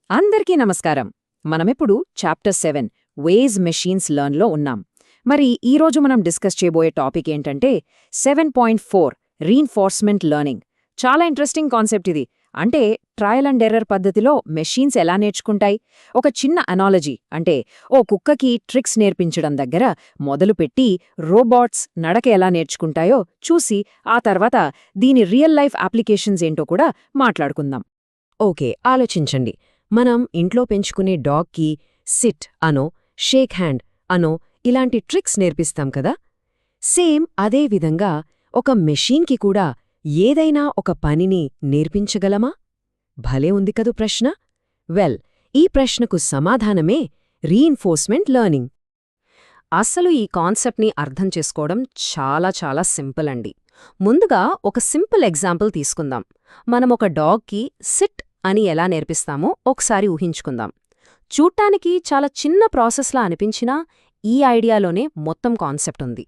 అందరికీ నమస్కారం. మనమిప్పుడు చాప్టర్ 7 వేస్ మెషీన్స్ లెర్న్లో ఉన్నాం. మరి ఈరోజు మనం డిస్కస్ చేయబోయే టాపిక్ ఏంటంటే 7.4 రీఇన్ఫోర్స్మెంట్ లెర్నింగ్. చాలా ఇంట్రెస్టింగ్ కాన్సెప్ట్ ఇది. అంటే ట్రయల్ అండ్ ఎర్రర్ పద్ధతిలో మెషీన్స్ ఎలా నేర్చుకుంటాయి? ఒక చిన్న అనాలజీ అంటే ఓ కుక్కకి ట్రిక్స్ నేర్పించడం దగ్గర మొదలుపెట్టి రోబోట్స్ నడక ఎలా నేర్చుకుంటాయో చూసి ఆ తర్వాత దీని రియల్ లైఫ్ అప్లికేషన్స్ ఏంటో కూడా మాట్లాడుకుందాం. ఓకే, ఆలోచించండి. మనం ఇంట్లో పెంచుకునే డాగ్కి సిట్ అనో, షేక్ హ్యాండ్ అనో ఇలాంటి ట్రిక్స్ నేర్పిస్తాం కదా. సేమ్ అదే విధంగా ఒక మెషీన్కి కూడా ఏదైనా ఒక పనిని నేర్పించగలమా? భలే ఉంది కదూ ప్రశ్న. వెల్, ఈ ప్రశ్నకు సమాధానమే రీఇన్ఫోర్స్మెంట్ లెర్నింగ్. అసలు ఈ కాన్సెప్ట్ని అర్థం చేసుకోవడం చాలా చాలా సింపుల్ అండి. ముందుగా ఒక సింపుల్ ఎగ్జాంపుల్ తీసుకుందాం. మనం ఒక డాగ్కి సిట్ అని ఎలా నేర్పిస్తామో ఒకసారి ఊహించుకుందాం. చూడ్డానికి చాలా చిన్న ప్రాసెస్లా అనిపించినా ఈ ఐడియాలోనే మొత్తం కాన్సెప్ట్ ఉంది.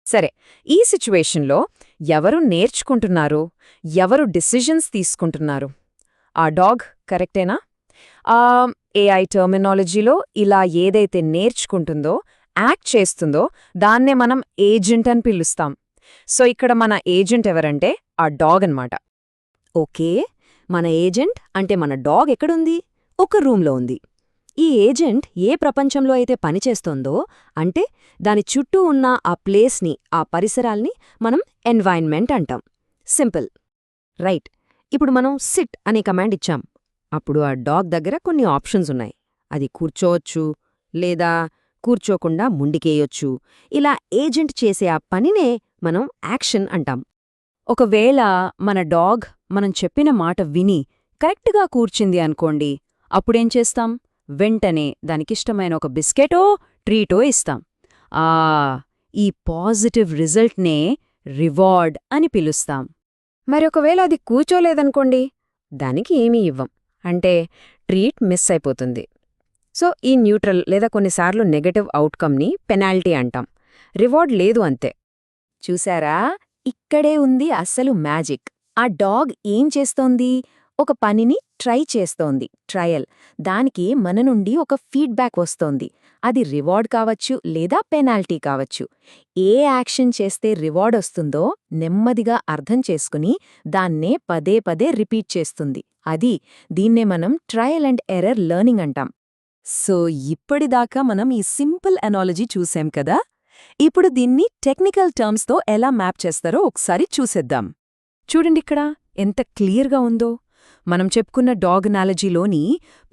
సరే, ఈ సిచ్యువేషన్లో ఎవరు నేర్చుకుంటున్నారు, ఎవరు డిసిజన్స్ తీసుకుంటున్నారు? ఆ డాగ్ కరెక్టేనా? ఏఐ టర్మినాలజీలో ఇలా ఏదైతే నేర్చుకుంటుందో, యాక్ట్ చేస్తుందో దాన్నే మనం ఏజెంట్ అని పిలుస్తాం. సో ఇక్కడ మన ఏజెంట్ ఎవరంటే ఆ డాగ్ అన్నమాట. ఓకే, మన ఏజెంట్ అంటే మన డాగ్ ఎక్కడుంది? ఒక రూంలో ఉంది. ఈ ఏజెంట్ ఏ ప్రపంచంలో అయితే పనిచేస్తోందో, అంటే దాని చుట్టూ ఉన్న ఆ ప్లేస్ని, ఆ పరిసరాల్ని మనం ఎన్వైర్న్మెంట్ అంటాం. Simple right. ఇప్పుడు మనం సిట్ అనే కమాండ్ ఇచ్చాం. అప్పుడు ఆ డాగ్ దగ్గర కొన్ని ఆప్షన్స్ ఉన్నాయి. అది కూర్చోవచ్చు, లేదా కూర్చోకుండా ముండికేయొచ్చు. ఇలా ఏజెంట్ చేసే ఆ పనినే మనం యాక్షన్ అంటాం. ఒకవేళ మన డాగ్ మనం చెప్పిన మాట విని కరెక్ట్గా కూర్చింది అనుకోండి, అప్పుడేం చేస్తాం? వెంటనే దానికిష్టమైన ఒక బిస్కెటో, ట్రీటో ఇస్తాం. ఈ పాజిటివ్ రిజల్ట్నే రివార్డ్ అని పిలుస్తాం. మరి ఒకవేళ అది కూర్చోలేదనుకోండి, దానికి ఏమీ ఇవ్వం. అంటే ట్రీట్ మిస్ అయిపోతుంది. సో ఈ న్యూట్రల్ లేదా కొన్నిసార్లు నెగటివ్ అవుట్కమ్ని పెనాల్టీ అంటాం. రివార్డ్ లేదు అంతే. చూశారా? ఇక్కడే ఉంది అస్సలు మ్యాజిక్. ఆ డాగ్ ఏం చేస్తోంది? ఒక పనిని ట్రై చేస్తోంది, ట్రయల్. దానికి మన నుండి ఒక ఫీడ్బ్యాక్ వస్తోంది. అది రివార్డ్ కావచ్చు లేదా పెనాల్టీ కావచ్చు. ఏ యాక్షన్ చేస్తే రివార్డ్ వస్తుందో నెమ్మదిగా అర్థం చేసుకుని దాన్నే పదే పదే రిపీట్ చేస్తుంది. దీన్నే మనం ట్రయల్ అండ్ ఎర్రర్ లెర్నింగ్ అంటాం. సో ఇప్పటిదాకా మనం ఈ సింపుల్ అనాలజీ చూసాం కదా. ఇప్పుడు దీన్ని టెక్నికల్ టర్మ్స్తో ఎలా మ్యాప్ చేస్తారో ఒకసారి చూసేద్దాం. చూడండిక్కడ ఎంత క్లియర్గా ఉందో. మనం చెప్పుకున్న డాగ్ అనాలజీలోని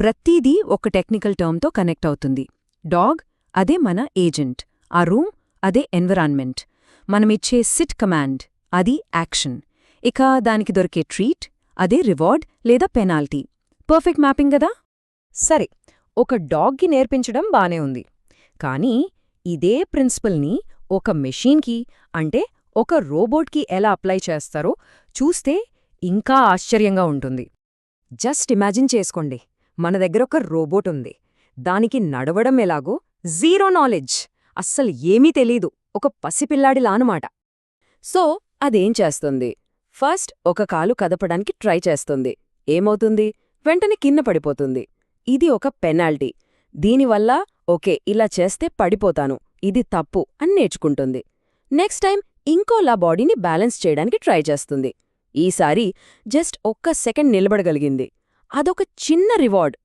ప్రతిదీ ఒక టెక్నికల్ టర్మ్తో కనెక్ట్ అవుతుంది. డాగ్ అదే మన ఏజెంట్, ఆ రూమ్ అదే ఎన్విరాన్మెంట్, మనమిచ్చే సిట్ కమాండ్ అది యాక్షన్, ఇక దానికి దొరికే ట్రీట్ అదే రివార్డ్ లేదా పెనాల్టీ. పర్ఫెక్ట్ మ్యాపింగ్ గదా. సరే, ఒక డాగ్కి నేర్పించడం బానే ఉంది. కానీ ఇదే ప్రిన్సిపల్ని ఒక మెషీన్కి, అంటే ఒక రోబోట్కి ఎలా అప్లై చేస్తారో చూస్తే ఇంకా ఆశ్చర్యంగా ఉంటుంది. జస్ట్ ఇమాజిన్ చేసుకోండి, మన దగ్గర ఒక రోబోట్ ఉంది. దానికి నడవడం ఎలాగో జీరో నాలెడ్జ్, అస్సలు ఏమీ తెలీదు, ఒక పసిపిల్లాడిలా అన్నమాట. సో అదేం చేస్తుంది? ఫస్ట్ ఒక కాలు కదపడానికి ట్రై చేస్తుంది. ఏమవుతుంది? వెంటనే కింద పడిపోతుంది. ఇది ఒక పెనాల్టీ. దీనివల్ల ఓకే, ఇలా చేస్తే పడిపోతాను, ఇది తప్పు అని నేర్చుకుంటుంది. నెక్స్ట్ టైం ఇంకోలా బాడీని బ్యాలెన్స్ చేయడానికి ట్రై చేస్తుంది. ఈసారి జస్ట్ ఒక్క సెకండ్ నిలబడగలిగింది. అదొక చిన్న రివార్డ్.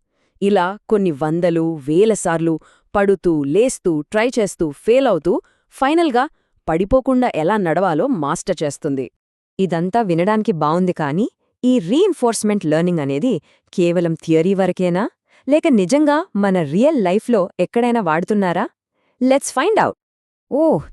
ఇలా కొన్ని వందలు, వేల సార్లు పడుతూ, లేస్తూ, ట్రై చేస్తూ, ఫెయిల్ అవుతూ ఫైనల్గా పడిపోకుండా ఎలా నడవాలో మాస్టర్ చేస్తుంది. ఇదంతా వినడానికి బావుంది, కానీ ఈ రీఇన్ఫోర్స్మెంట్ లెర్నింగ్ అనేది కేవలం థియరీ వరకేనా, లేక నిజంగా మన రియల్ లైఫ్లో ఎక్కడైనా వాడుతున్నారా? Let's find out.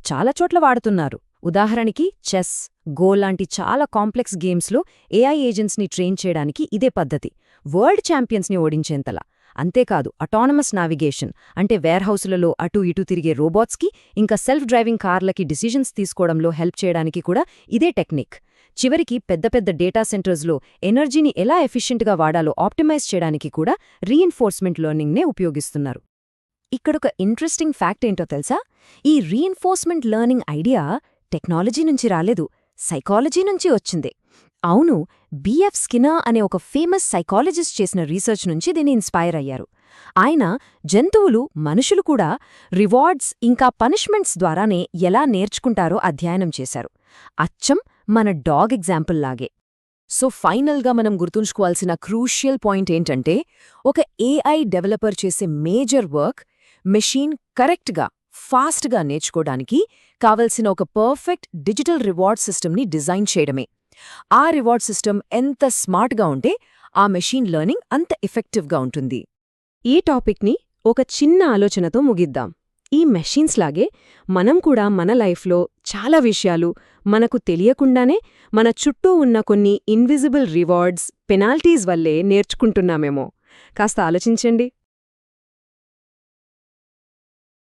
చాలా చోట్ల వాడుతున్నారు. ఉదాహరణకి చెస్, గో లాంటి చాలా కాంప్లెక్స్ గేమ్స్లో ఏఐ ఏజెంట్స్ని ట్రైన్ చేయడానికి ఇదే పద్ధతి. వరల్డ్ ఛాంపియన్స్ని ఓడించేంతలా. అంతేకాదు, అటానమస్ నావిగేషన్ అంటే వేర్హౌసులలో అటూ ఇటూ తిరిగే రోబోట్స్కి, ఇంకా సెల్ఫ్ డ్రైవింగ్ కార్లకి డిసిజన్స్ తీసుకోవడంలో హెల్ప్ చేయడానికి కూడా ఇదే టెక్నిక్. చివరికి పెద్ద పెద్ద డేటా సెంటర్స్లో ఎనర్జీని ఎలా ఎఫిషియెంట్గా వాడాలో ఆప్టిమైజ్ చేయడానికి కూడా రీఇన్ఫోర్స్మెంట్ లెర్నింగ్నే ఉపయోగిస్తున్నారు. ఇక్కడొక ఇంట్రెస్టింగ్ ఫ్యాక్ట్ ఏంటో తెలుసా? ఈ రీఇన్ఫోర్స్మెంట్ లెర్నింగ్ ఐడియా టెక్నాలజీ నుంచి రాలేదు, సైకాలజీ నుంచి వచ్చింది. అవును, బిఎఫ్ స్కిన్నర్ అనే ఒక ఫేమస్ సైకాలజిస్ట్ చేసిన రీసెర్చ్ నుంచి దీన్ని ఇన్స్పైర్ అయ్యారు. ఆయన జంతువులు, మనుషులు కూడా రివార్డ్స్ ఇంకా పనిష్మెంట్స్ ద్వారానే ఎలా నేర్చుకుంటారో అధ్యయనం చేశారు. అచ్చం మన డాగ్ ఎగ్జాంపుల్ లాగే. సో ఫైనల్గా మనం గుర్తుంచుకోవాల్సిన క్రూషియల్ పాయింట్ ఏంటంటే, ఒక ఏఐ డెవలపర్ చేసే మేజర్ వర్క్ మెషీన్ కరెక్ట్గా, ఫాస్ట్గా నేర్చుకోవడానికి కావలసిన ఒక పర్ఫెక్ట్ డిజిటల్ రివార్డ్ సిస్టమ్ని డిజైన్ చేయడమే. ఆ రివార్డ్ సిస్టమ్ ఎంత స్మార్ట్గా ఉంటే ఆ మెషీన్ లెర్నింగ్ అంత ఎఫెక్టివ్గా ఉంటుంది. ఈ టాపిక్ని ఒక చిన్న ఆలోచనతో ముగిద్దాం. ఈ మెషీన్స్ లాగే మనం కూడా మన లైఫ్లో చాలా విషయాలు మనకు తెలియకుండానే మన చుట్టూ ఉన్న కొన్ని ఇన్విజిబుల్ రివార్డ్స్, పెనాల్టీస్ వల్లే నేర్చుకుంటున్నామేమో. కాస్త ఆలోచించండి.